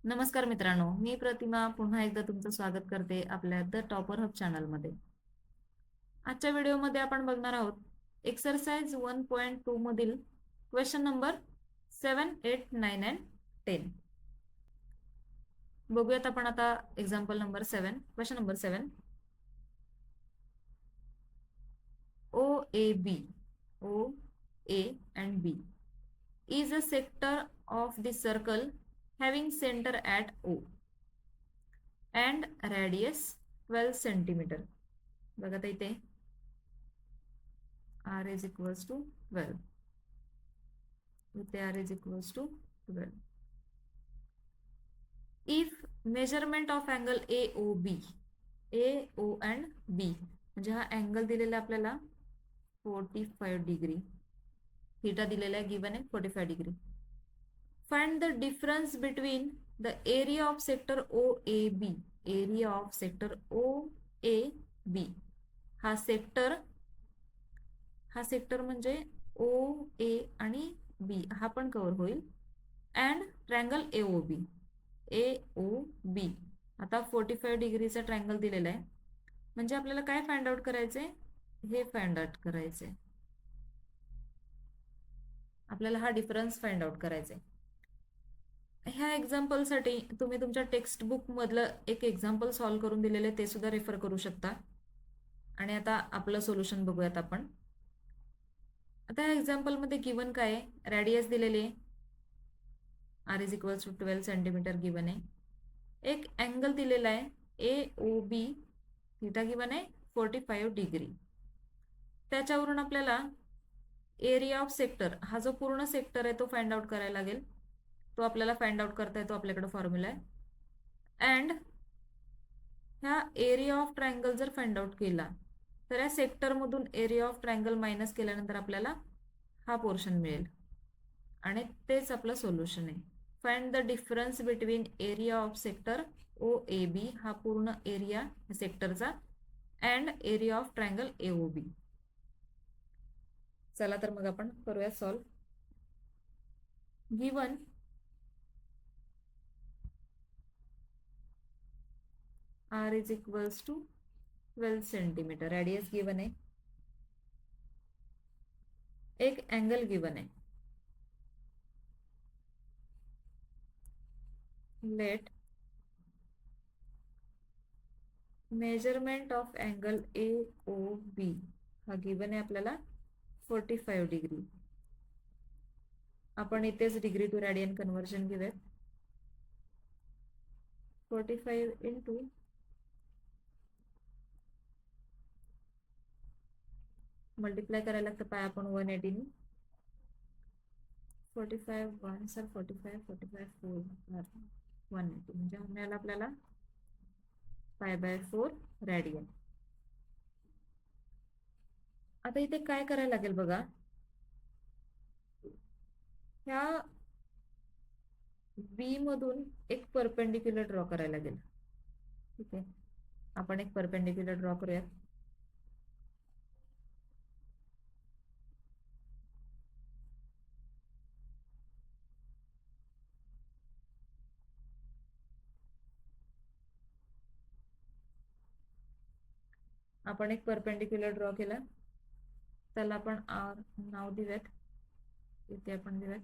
नमस्कार मित्रांनो, मी प्रतिमा पुन्हा एकदा तुमचं स्वागत करते आपल्या द टॉपर हब चॅनलमध्ये. आजच्या व्हिडिओमध्ये आपण बघणार आहोत एक्सरसाइज 1.2 मधील क्वेश्चन नंबर 7, 8, 9 अँड 10. बघूयात आपण आता example number 7. Question number 7. OAB, O, A and B is a sector of the circle having center at O and radius 12 centimeter. बघा आता इथे R is equals to 12. इथे R is equals to 12. If measurement of angle AOB, AO and B म्हणजे हा angle दिलेला आपल्याला 45 degree, theta दिलेला आहे, गिवन आहे 45 degree. Find the difference between the area of sector OAB, area of sector OAB. हा sector म्हणजे ओ A आणि बी हा पण कव्हर होईल, अँड ट्रँगल एओबी, एओबी. आता 45 डिग्रीचा ट्रँगल दिलेला आहे, म्हणजे आपल्याला काय फाइंड आउट करायचंय, हे फाइंड आउट करायचंय. आपल्याला हा डिफरन्स फाइंड आउट करायचा आहे. ह्या एक्झाम्पलसाठी तुम्ही तुमच्या टेक्स्टबुक मधलं एक एक्झाम्पल सॉल्व्ह करून दिलेले ते सुद्धा रेफर करू शकता. आणि आता आपलं सोल्युशन बघूयात आपण. आता ह्या एक्झाम्पलमध्ये गिवन काय आहे, रॅडियस दिलेली आहे, R is equals to 12 centimetre given आहे. एक अँगल दिलेला आहे AOB, थीटा गिवन आहे 45 डिग्री. त्याच्यावरून आपल्याला एरिया ऑफ सेक्टर, हा जो पूर्ण सेक्टर आहे तो फाइंड आउट करायला लागेल. तो आपल्याला फाइंड आउट करता येतो, आपल्याकडे फॉर्म्युला आहे. अँड ह्या एरिया ऑफ ट्रायंगल जर फाइंड आउट केला तर या सेक्टरमधून एरिया ऑफ ट्रायंगल मायनस केल्यानंतर आपल्याला हा पोर्शन मिळेल, आणि तेच आपलं सोल्युशन आहे. Find the difference between area of sector OAB, हा पूर्ण एरिया सेक्टरचा, and area of triangle AOB. चला तर मग आपण करूया solve. Given R is equals to 12 centimetre, radius given आहे, एक अँगल गिवन आहे. Let measurement of angle AOB, हा गिवन आहे आपल्याला 45 डिग्री. आपण इथेच डिग्री टू रेडियन कन्वर्जन घेऊयात. 45 इंटू मल्टिप्लाय करायला लागतं पाय आपण 180 ने. 45 1 सर 45 45 4 180 म्हणजे मिळालं आपल्याला π/4 रेडियन. आता इथे काय करायला लागेल बघा, ह्या बी मधून एक परपेंडिक्युलर ड्रॉ करायला लागेल. ठीक आहे, आपण एक परपेंडिक्युलर ड्रॉ करूयात. आपण एक परपेंडिक्युलर ड्रॉ केला, त्याला आपण आर नाव देऊयात. इथे आपण देऊयात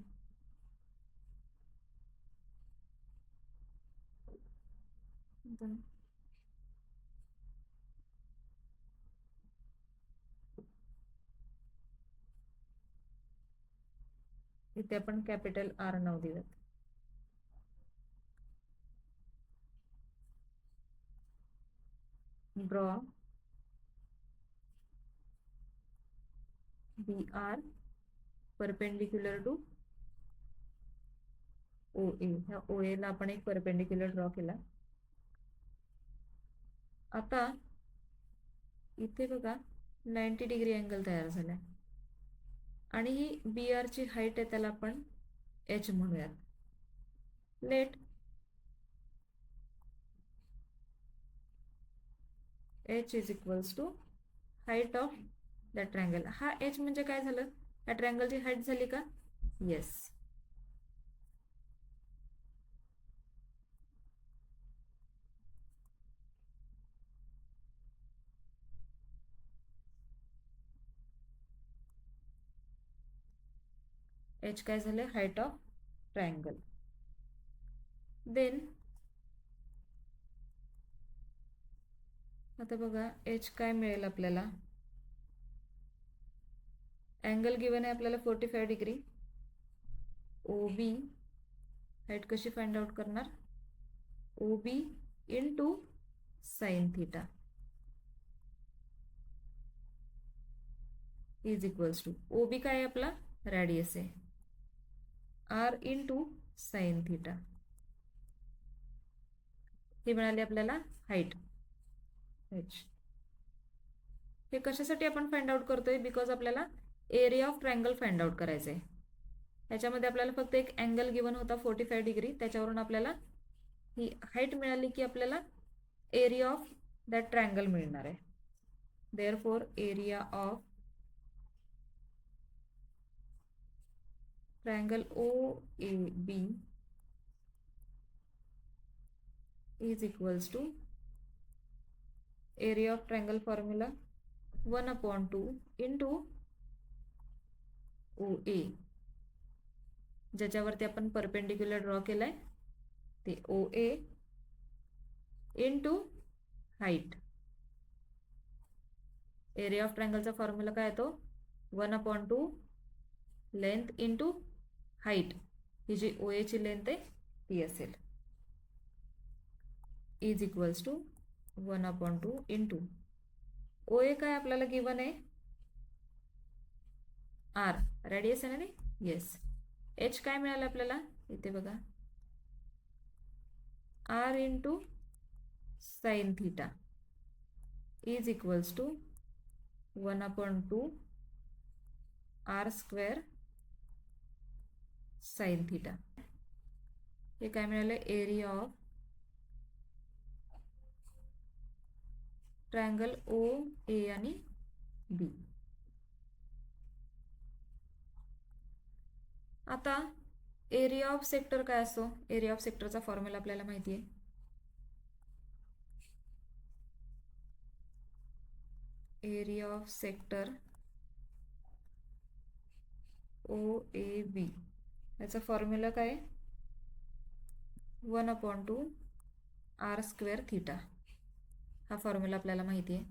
इथे आपण कॅपिटल R नाव देऊयात. Draw BR perpendicular to OA. ह्या OA ला आपण एक परपेंडिक्युलर ड्रॉ केला. आता इथे बघा 90 डिग्री अँगल तयार झालाय, आणि ही BR ची हाईट आहे, त्याला आपण H म्हणूयात. Let H is equals to height of the triangle. हा H म्हणजे काय झालं, या ट्रायंगलची हाईट झाली का? येस. एच काय झाले, हाईट ऑफ ट्रायंगल. देन आता बघा एच काय मिळेल आपल्याला, अँगल गिवन आहे आपल्याला 45 डिग्री. ओ बी हाईट कशी फाइंड आउट करणार, O B into sine theta is equals to, O B काय आहे आपला, रॅडियस आहे, आर इंटू साइन थिटा, हे मिळाले आपल्याला हाईट एच. हे कशासाठी आपण फाइंड आउट करतोय, बिकॉज आपल्याला area of triangle find out करायचं आहे. ह्याच्यामध्ये आपल्याला फक्त एक अँगल गिवन होता 45 डिग्री, त्याच्यावरून आपल्याला ही हाईट मिळाली की आपल्याला एरिया ऑफ दॅट ट्रायंगल मिळणार आहे. Therefore area of triangle O A B is equals to area of triangle formula 1/2 into O A, ज्याच्यावरती आपण परपेंडिक्युलर ड्रॉ केलाय ते O A into height. Area of ट्रायंगलचा फॉर्म्युला काय येतो, 1/2 लेंथ इंटू हाईट, ही जी ओ एची लेंथ आहे ती असेल, is equals to 1/2 into O A काय आपल्याला गिवन आहे, आर रेडियस आहे ना, येस. एच काय मिळालं आपल्याला, इथे बघा, R into sine theta is equals to 1/2 R square sine theta. हे काय मिळालं, area of triangle O A आणि बी. आता एरिया ऑफ सेक्टर काय असतो, एरिया ऑफ सेक्टरचा फॉर्म्युला आपल्याला माहिती आहे, area of sector O A B, याचा फॉर्म्युला काय, 1/2 आर स्क्वेअर थिटा, हा फॉर्म्युला आपल्याला माहिती आहे.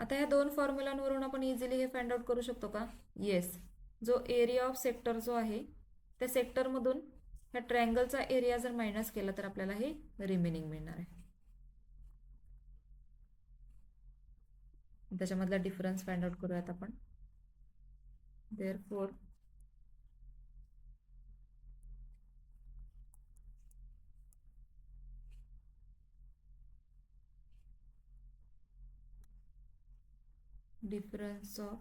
आता या दोन फॉर्म्युलांवरून आपण इझिली हे फाइंड आउट करू शकतो का, येस. जो एरिया ऑफ सेक्टर जो आहे त्या सेक्टरमधून ह्या ट्रायंगलचा एरिया जर मायनस केला तर आपल्याला हे रिमेनिंग मिळणार आहे. त्याच्यामधला डिफरन्स फाइंड आउट करूयात आपण. Therefore difference of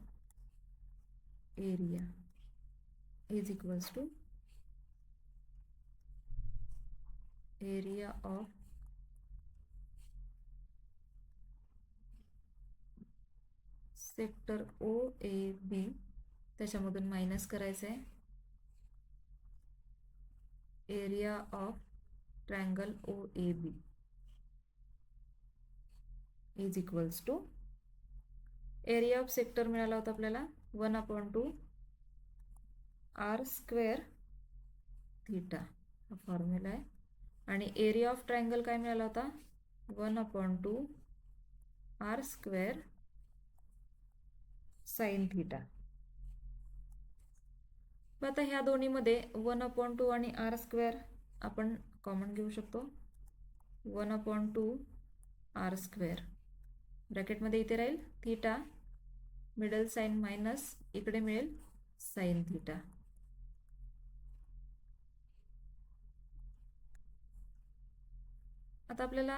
area is equals to area of sector O A B, त्याच्यामधून मायनस करायचं आहे area of triangle O A B is equals to, area of sector मिळाला होता आपल्याला 1/2 आर स्क्वेअर थिटा, हा formula आहे. आणि एरिया ऑफ ट्रायंगल काय मिळाला होता, 1/2 आर स्क्वेअर साइन थिटा. आता ह्या दोन्हीमध्ये 1/2 आणि आर स्क्वेअर आपण कॉमन घेऊ शकतो, 1/2 आर स्क्वेअर, ब्रॅकेटमध्ये इथे राहील थिटा, मिडल साइन मायनस, इकडे मिळेल साइन थिटा. आता आपल्याला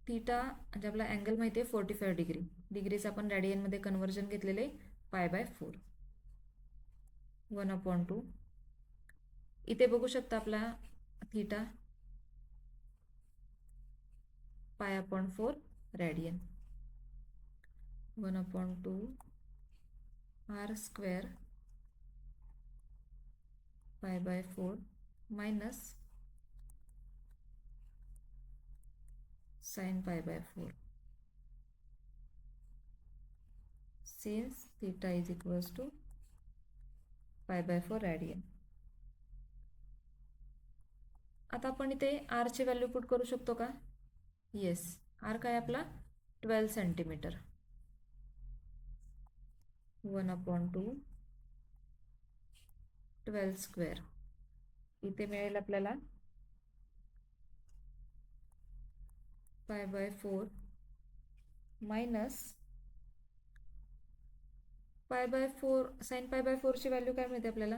थिटा म्हणजे आपला अँगल माहिती आहे 45 डिग्री, डिग्रीचं आपण रॅडियनमध्ये कन्वर्जन घेतलेले π/4, 1/2. इथे बघू शकता आपला theta π/4 radian, 1/2 R square π/4 minus sin π/4, since theta is equals to π/4 radian. आता आपण इथे r ची व्हॅल्यू पुट करू शकतो का? येस. r काय आपला 12 सेंटीमीटर. 1/2 12 स्क्वेअर. इथे मिळेल आपल्याला π/4 मायनस π/4 sin π/4 ची व्हॅल्यू काय मिळते आपल्याला?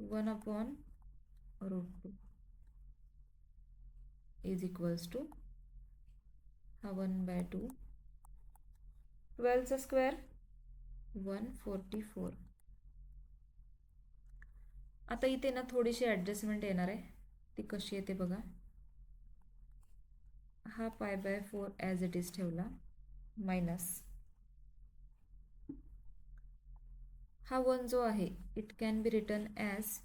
1/√2 इज इक्वल्स टू हा 1/2 12चा स्क्वेअर 144. आता इथे ना थोडीशी ॲडजस्टमेंट येणार आहे. ती कशी येते बघा. हा π/4 ॲज इट इज ठेवला मायनस हा 1 जो आहे it can be written as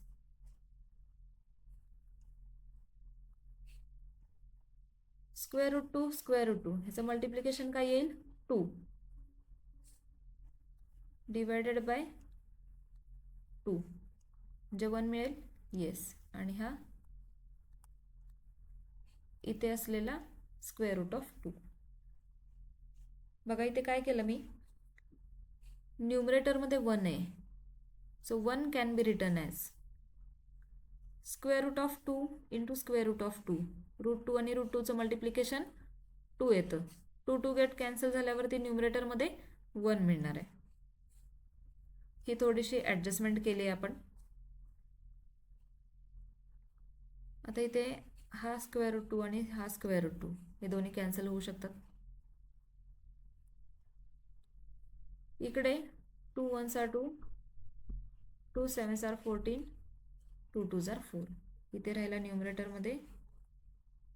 √2 ह्याचं मल्टिप्लिकेशन काय येईल? 2 डिवायडेड बाय 2 म्हणजे 1 मिळेल. येस. आणि हा इथे असलेला √2. बघा इथे काय केलं मी, न्यूमरेटरमध्ये 1 आहे, so 1 can be written as √2 into √2. √2 आणि √2चं मल्टिप्लिकेशन 2 येतं. 2 गेट कॅन्सल झाल्यावरती न्यूमरेटरमध्ये 1 मिळणार आहे. ही थोडीशी ॲडजस्टमेंट केली आहे आपण. आता इथे हा √2 आणि हा √2 हे दोन्ही कॅन्सल होऊ शकतात. इकडे 2 1s are 2, 2 7s are 14, 2 2s are 4. इथे राहिला न्यूमरेटरमध्ये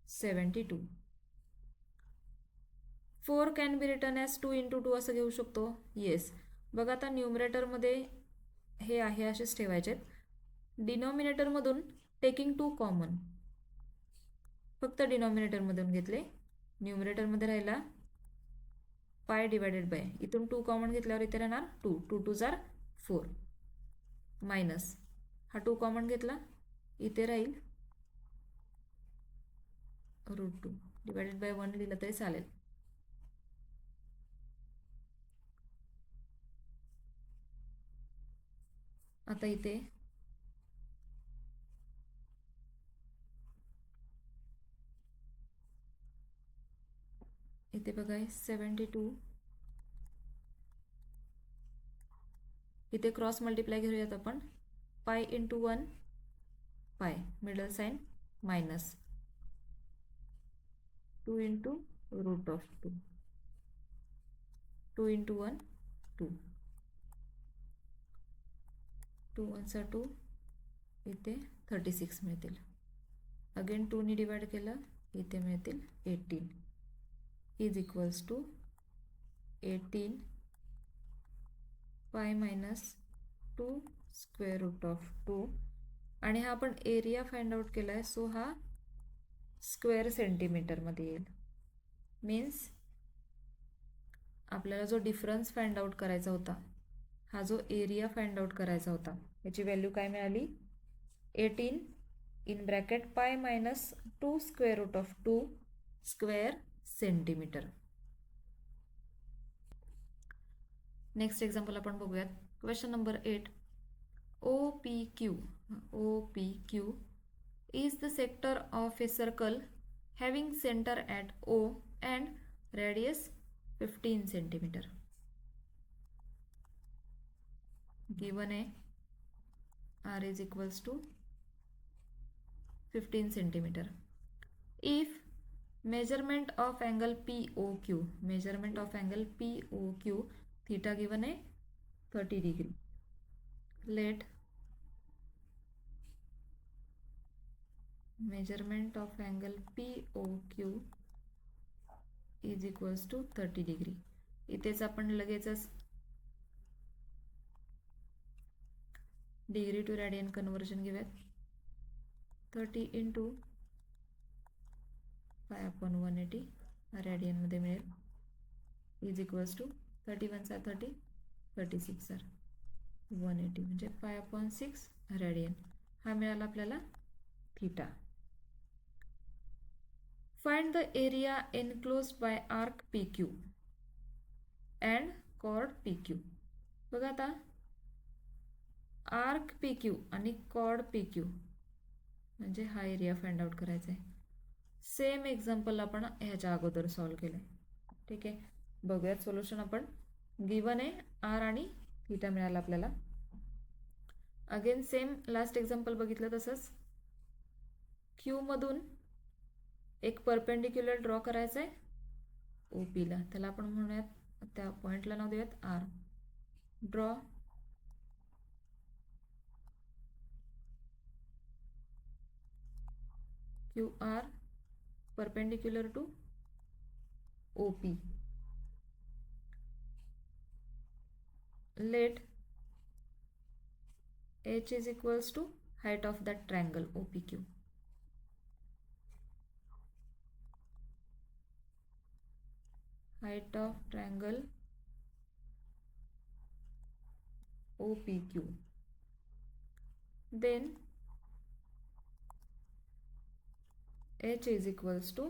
72. 4 can be written as 2 into 2 असं घेऊ शकतो. येस. बघा आता न्यूमरेटरमध्ये हे आहे असेच ठेवायचे. डिनॉमिनेटरमधून टेकिंग 2 कॉमन, फक्त डिनॉमिनेटरमधून घेतले. न्यूमरेटरमध्ये राहिला पाय डिवायडेड बाय, इथून 2 कॉमन घेतल्यावर इथे राहणार 2, 2 2s are 4 मायनस हा 2 कॉमन घेतला, इथे राहील √2 डिवायडेड बाय 1 लिहिलं तरी चालेल. आता इथे बघा 72, इथे क्रॉस मल्टिप्लाय घेऊयात आपण. पाय into 1 pi, middle sine minus 2 into √2, 2 into 1 2, 2 1s are 2, इथे 36 मिळतील. अगेन 2ने डिवाइड केलं, इथे मिळतील 18 is equals to 18 pi minus 2 √2. आणि हा आपण एरिया फाइंड आउट केला आहे, सो हा स्क्वेअर सेंटीमीटरमध्ये येईल. मीन्स आपल्याला जो डिफरन्स फाइंड आउट करायचा होता, हा जो एरिया फाइंड आउट करायचा होता, याची व्हॅल्यू काय मिळाली? 18 in bracket pi minus 2 √2 square centimetre. Next example आपण बघूयात. Question number 8. OPQ is the sector of a circle having center at O and radius 15 centimeter. Given a R is equals to 15 centimeter. If measurement of angle POQ, theta given a 30 degree. Let measurement of angle POQ is equals to 30 degree. इथेच आपण लगेचच degree two radian conversion घेऊयात. 30 into pi upon 180 रेडियनमध्ये मिळेल is equals to 31 are 30, 36 are 180 म्हणजे 5/6 radian हा मिळाला आपल्याला theta. Find the area enclosed by arc P Q and chord P Q. बघा आता आर्क पी क्यू आणि कॉर्ड पी क्यू म्हणजे हा एरिया फाइंड आउट करायचा आहे. सेम एक्झाम्पल आपण ह्याच्या अगोदर सॉल्व केलं आहे. ठीक आहे, बघूयात सोल्युशन आपण. गिवन आहे आर आणि थीटा मिळाला आपल्याला. अगेन सेम लास्ट एक्झाम्पल बघितलं तसंच क्यू मधून एक परपेंडिक्युलर ड्रॉ करायचं आहे ओ पीला. त्याला आपण म्हणूयात, त्या पॉईंटला नाव देऊयात R. Draw Q R perpendicular to OP. Let H is equals to height of that triangle OPQ. Height of triangle OPQ. Then H is equals to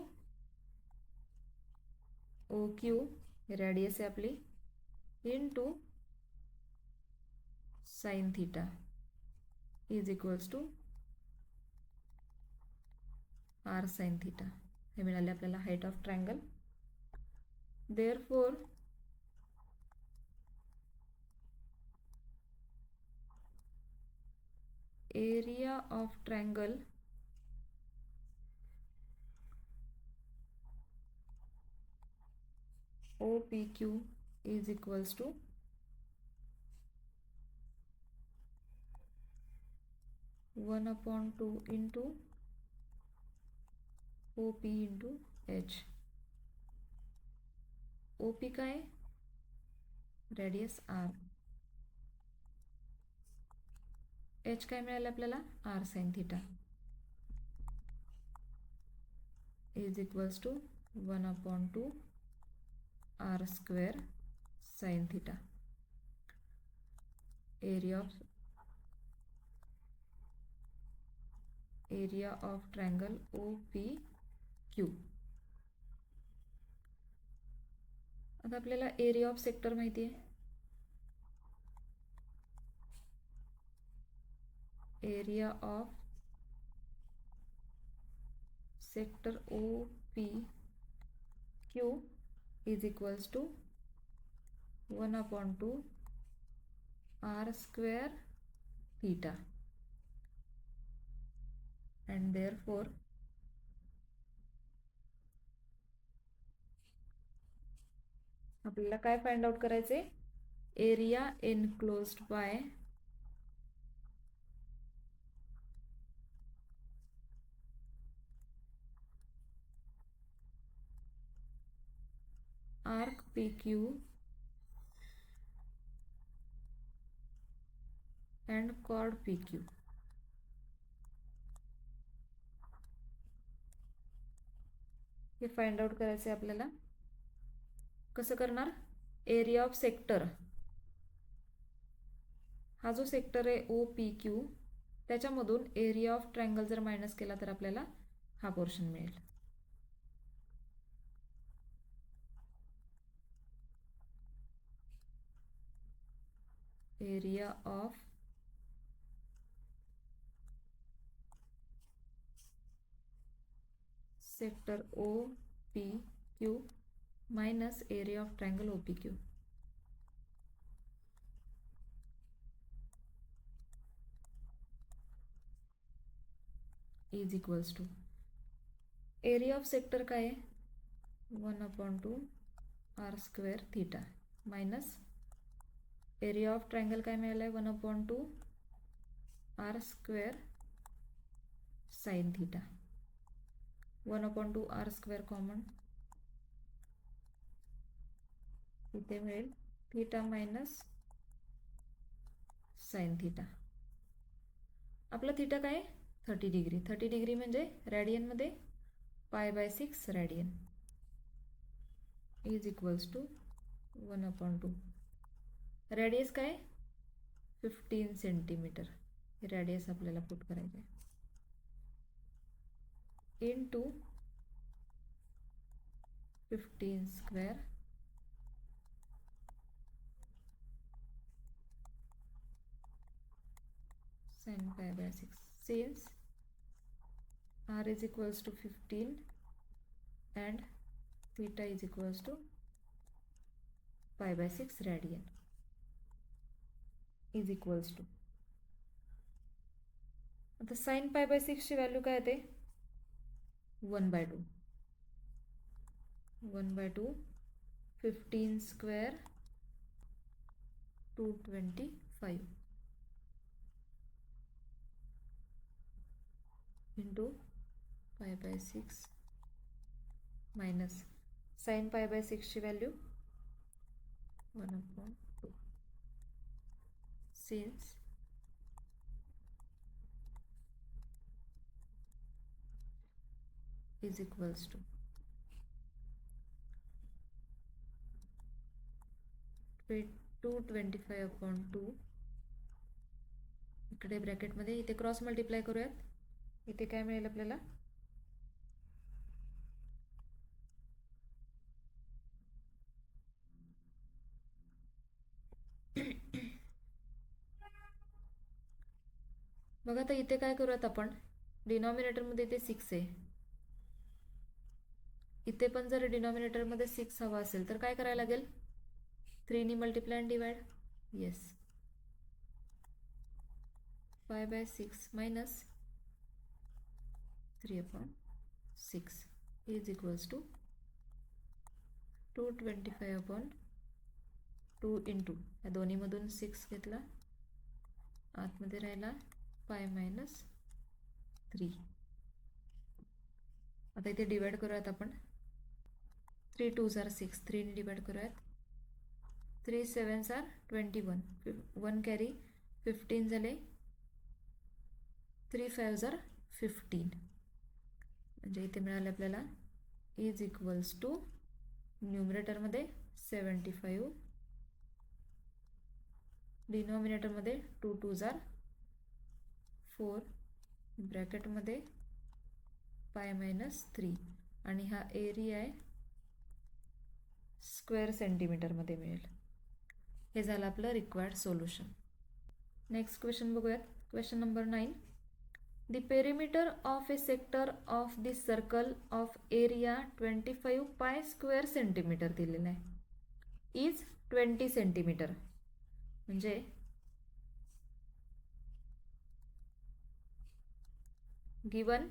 OQ, radius आहे आपली, into sin theta is equals to r sin theta. हे मिळाले आपल्याला height of triangle. Therefore area of triangle OPQ is equals to 1/2 into OP into H. OP काय, radius R. H काय मिळालं आपल्याला, R sin theta is equals to 1/2 R square sin theta. area of triangle OPQ. आता आपल्याला area of sector माहिती आहे. Area of sector OPQ is equals to 1/2 R square theta, and therefore आपल्याला काय find out करायचे, area enclosed by arc PQ and chord PQ. हे find out करायचे आपल्याला. कसं करणार, एरिया ऑफ सेक्टर, हा जो सेक्टर आहे OPQ त्याच्यामधून एरिया ऑफ ट्रायंगल जर मायनस केला तर आपल्याला हा पोर्शन मिळेल. Area of sector OPQ minus area of triangle OPQ is equals to area of sector काय आहे, 1/2 R square theta minus area of triangle काय मिळालं आहे, 1/2 R square sin theta. 1/2 R square कॉमन, इथे मिळेल थीटा मायनस साइन थीटा. आपला theta काय, 30 डिग्री. 30 डिग्री म्हणजे रॅडियनमध्ये π/6 radian is equals to 1/2. Radius काय, 15 सेंटीमीटर हे रॅडियस आपल्याला पुट करायचं आहे into 15 square sin pi by 6 since r is equals to 15 and theta is equals to pi by 6 radian is equals to आता sin pi by 6 ची value काय येते 1/2 1/2 15 square 225 into pi by 6 minus sin pi by 6 ची value 1/2 since is equals to 225/2 इकडे ब्रॅकेटमध्ये इथे cross multiply करूयात इथे काय मिळेल आपल्याला बघा आता इथे काय करूयात आपण डिनॉमिनेटरमध्ये इथे 6 आहे इथे पण जर डिनॉमिनेटरमध्ये 6 हवा असेल तर काय करायला लागेल 3 ने multiply and divide yes pi by 6 minus 3/6 is equals to 225/2 into या दोन्हीमधून 6 घेतला आतमध्ये राहिला पाय मायनस 3 आता इथे डिवाइड करूयात आपण 3 2s are 6 3 ने डिवाइड करूयात 3 7s are 21 1 कॅरी 15 झाले 3 5s are 15 म्हणजे इथे मिळाले आपल्याला इज इक्वल्स टू न्यूमरेटरमध्ये 75 डिनॉमिनेटरमध्ये 2 2s are 4 ब्रॅकेटमध्ये पाय मायनस 3 आणि हा एरिया आहे स्क्वेअर सेंटीमीटरमध्ये मिळेल हे झालं आपलं रिक्वायर्ड सोल्युशन नेक्स्ट क्वेश्चन बघूयात question number 9 The perimeter of a sector of this circle of area 25 pi square centimeter दिलेला आहे is 20 सेंटीमीटर म्हणजे given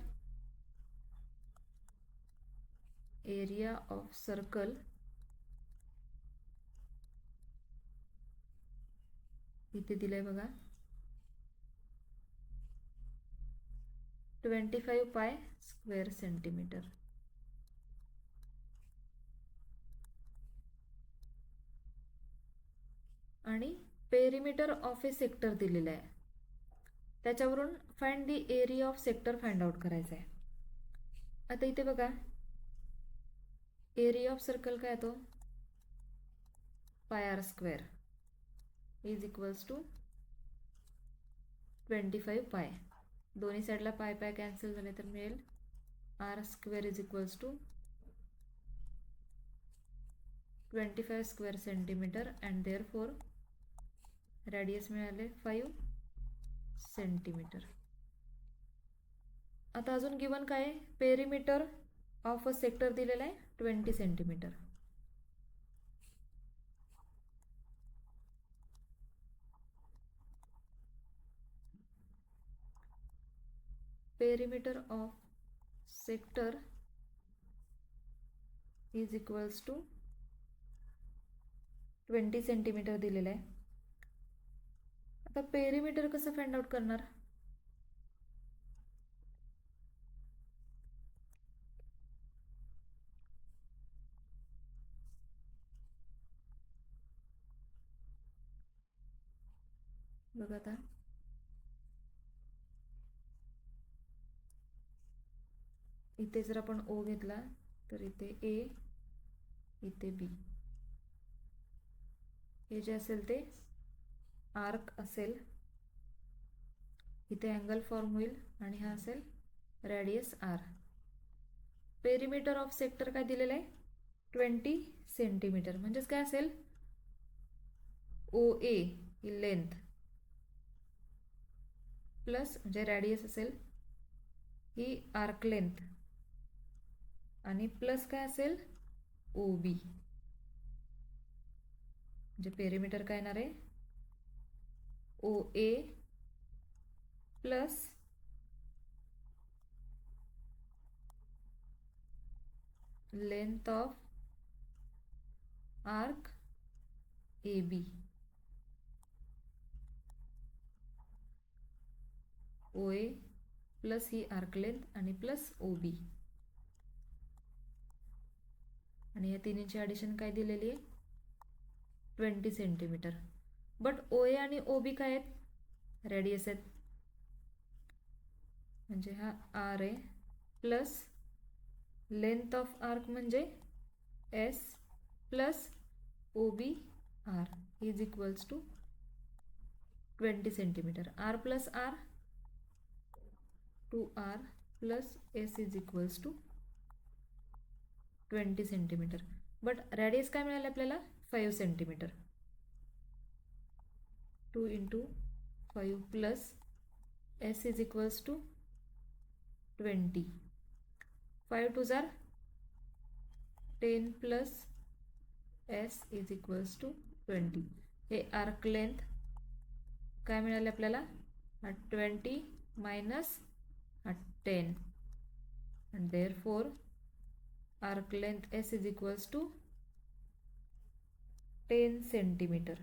area of circle इथे दिलंय बघा 25 pi square centimeter आणि पेरिमीटर ऑफ ए सेक्टर दिलेला आहे त्याच्यावरून find the area of sector find out करायचा आहे आता इथे बघा एरिया ऑफ सर्कल काय तो pi R square is equals to 25 pi दोन्ही साईडला पाय पाय कॅन्सल झाले तर मिळेल R square is equals to 25 square centimetre and therefore radius मिळाले 5 सेंटीमीटर आता अजून गिवन काय पेरिमीटर ऑफ अ सेक्टर दिलेला आहे 20 centimetre perimeter of sector is equals to 20 centimetre दिलेलं आहे आता पेरिमीटर कसं फाइंड आउट करणार बघा आता इथे जर आपण ओ घेतला तर इथे ए इथे बी हे जे असेल ते आर्क असेल, इथे अँगल फॉर्म होईल आणि हा असेल radius R. Perimeter of sector काय दिलेलं आहे 20 सेंटीमीटर. म्हणजेच काय असेल ओ ए ही लेंथ प्लस म्हणजे रॅडियस असेल ही आर्क लेंथ आणि प्लस काय असेल ओ बी. म्हणजे पेरिमीटर काय येणार आहे O A plus length of arc A B. O A plus ही आर्क लेंथ आणि प्लस ओ बी. आणि या तिन्हीची ॲडिशन काय दिलेली आहे 20 सेंटीमीटर. बट ओ ए आणि ओ बी काय आहेत रेडियस आहेत. म्हणजे हा आर आहे प्लस लेंथ ऑफ आर्क म्हणजे S plus O B R is equals to 20 centimetre. R plus R 2r plus S is equals to 20 centimetre. But radius काय मिळाले आपल्याला 5 centimetre. 2 into 5 plus S is equals to 20. 5 two जार 10 plus S is equals to 20. हे arc length काय मिळाले आपल्याला 20 minus 10 and therefore arc length S is equals to 10 centimetre.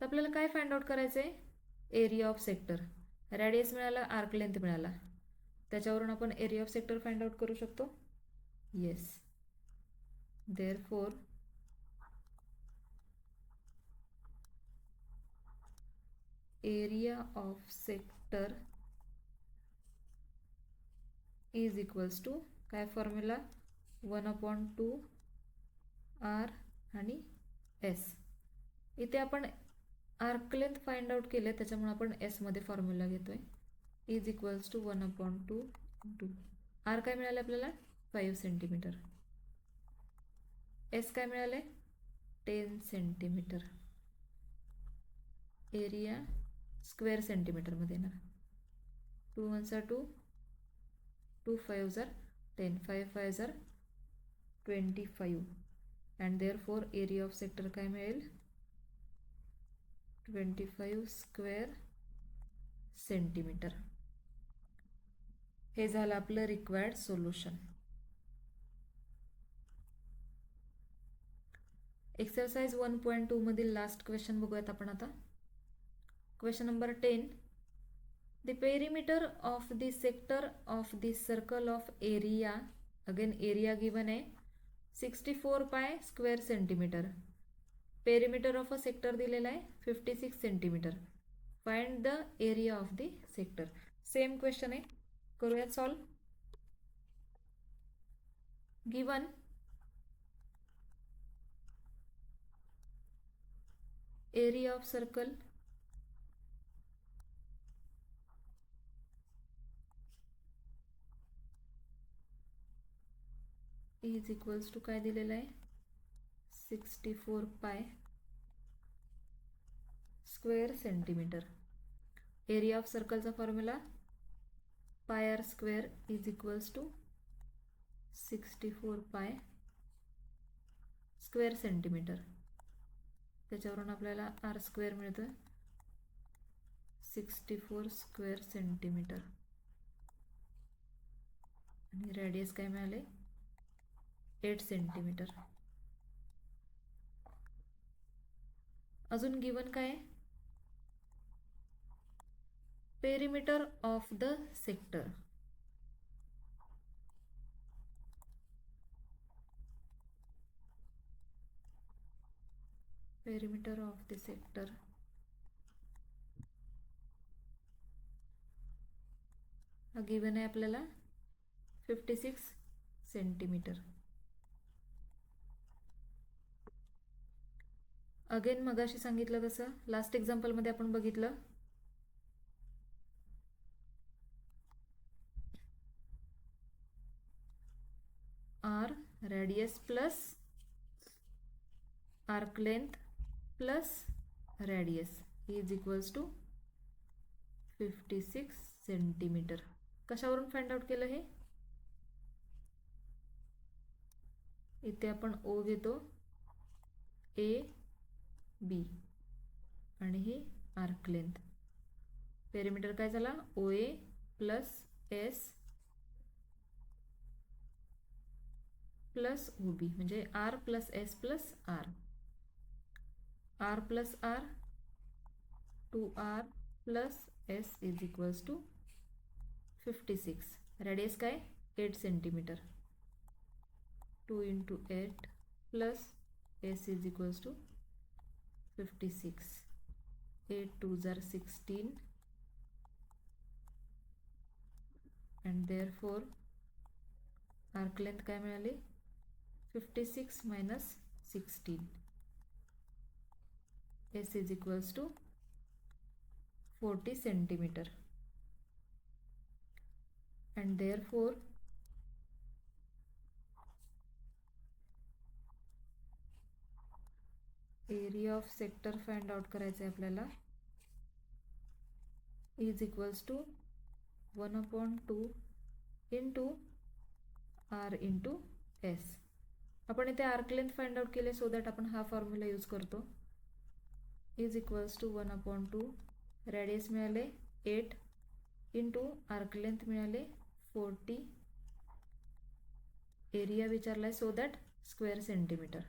तर आपल्याला काय फाइंड आउट करायचं आहे एरिया ऑफ सेक्टर. रॅडियस मिळाला आर्क लेंथ मिळाला त्याच्यावरून आपण area of sector find out करू शकतो. Yes therefore area of sector is equals to काय फॉर्म्युला 1/2 आर आणि एस. इथे आपण आर्क लेंथ फाइंड आउट केले त्याच्यामुळे आपण एस मध्ये फॉर्म्युला घेतोय is equals to 1/2 into R काय मिळाले आपल्याला 5 सेंटीमीटर. एस काय मिळाले 10 सेंटीमीटर. एरिया स्क्वेअर सेंटीमीटरमध्ये येणार 2 1 2 2 5 10 5 5 25 and therefore area of sector काय मिळेल 25 स्क्वेअर सेंटीमीटर. हे झालं आपलं रिक्वायर्ड सोल्युशन. एक्सरसाइज 1.2 मधील लास्ट क्वेश्चन बघूयात आपण आता. Question number 10. The perimeter of the sector of the circle of area, again area given आहे 64 pi square centimetre. Perimeter of a sector दिलेला आहे 56 centimetre. Find the area of the sector. Same question आहे करूयात solve. Given area of circle is equals to काय दिलेलं आहे 64 pi square centimetre. Area of सर्कलचा formula pi R square is equals to 64 pi square centimetre. त्याच्यावरून आपल्याला R square मिळतोय 64 square centimetre आणि रेडियस काय मिळाले 8 सेंटीमीटर. अजून गिवन काय आहे perimeter of the sector. Perimeter of the sector हा गिवन आहे आपल्याला 56 सेंटीमीटर. अगेन मगाशी सांगितलं तसं लास्ट एक्झाम्पलमध्ये आपण बघितलं R radius plus arc length plus radius is equals to 56 centimetre. कशावरून फाइंड आउट केलं हे? इथे आपण ओ घेतो, ए बी आणि ही आर्क लेंथ. पेरिमीटर काय झाला? O A plus S plus O B म्हणजे R plus S plus R. R plus R 2r plus S is equals to 56. Radius काय? 8 centimetre. 2 into 8 plus S is equals to 56. 8 2 जार 16 and therefore arc length काय मिळाली? 56 minus 16. S is equals to 40 centimetre. And therefore area of sector find out करायचं आहे आपल्याला. Is equals to 1/2 into R into S. आपण इथे arc length find out केले so that आपण हा फॉर्म्युला यूज करतो. Is equals to 1/2. रेडियस मिळाले 8 इंटू आर्क लेंथ मिळाले 40. एरिया विचारलाय so that square centimetre.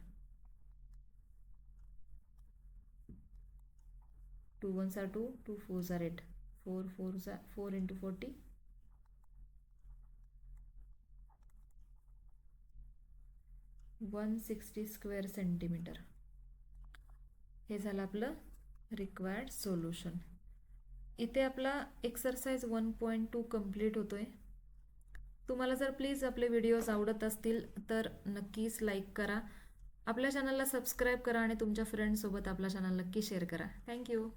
2 1s are 2, 2 4s are 8, 4 into 40, 160 square centimetre. हे झालं आपलं रिक्वायर्ड सोल्युशन. इथे आपला एक्सरसाइज 1.2 कंप्लीट होतोय. तुम्हाला जर प्लीज आपले व्हिडिओज आवडत असतील तर नक्कीच लाईक करा, आपल्या चॅनलला सबस्क्राईब करा आणि तुमच्या फ्रेंड्ससोबत आपला चॅनल नक्की शेअर करा. थँक्यू.